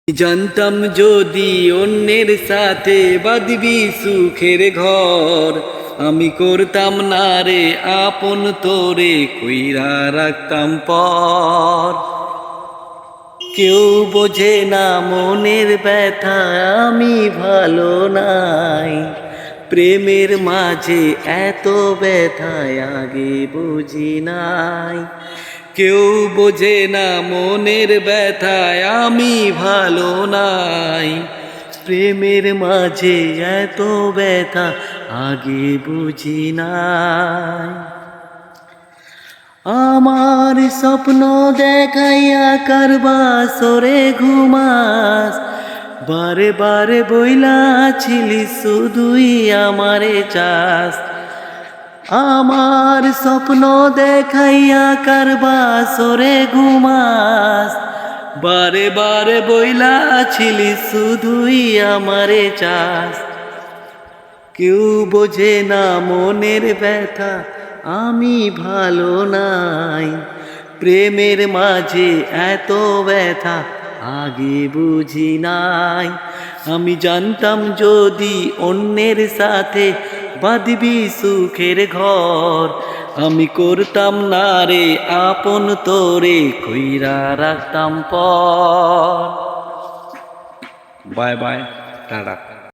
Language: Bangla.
জানতাম যদি অন্যের সাথে বাঁধবি সুখের ঘর, আমি করতাম না রে আপন তোরে কইরা রাখতাম পর। কেউ বোঝে না মনের ব্যথা, আমি ভালো নাই, প্রেমের মাঝে এত ব্যথায় আগে বুঝি নাই। কেউ বোঝে না মনের ব্যথায় আমি ভালো নাই, প্রেমের মাঝে এত ব্যথা আগে বুঝি নাই। আমার স্বপ্ন দেখাইয়া কারবা সরে ঘুমাস, বারে বারে বইলাছিলি শুধুই আমারে চাস। আমার স্বপ্ন দেখাইয়া কারবা সরে ঘুমাস, বারে বারে বইলাছিলি শুধুই আমারে চাস। কেউ বোঝে না মনের ব্যথা, আমি ভালো নাই, প্রেমের মাঝে এত ব্যথা আগে বুঝি নাই। আমি জানতাম যদি অন্যের সাথে বাঁধবি সুখের ঘর, আমি করতাম না রে আপন তোরে কইরা রাখতাম পর। Bye bye, tata.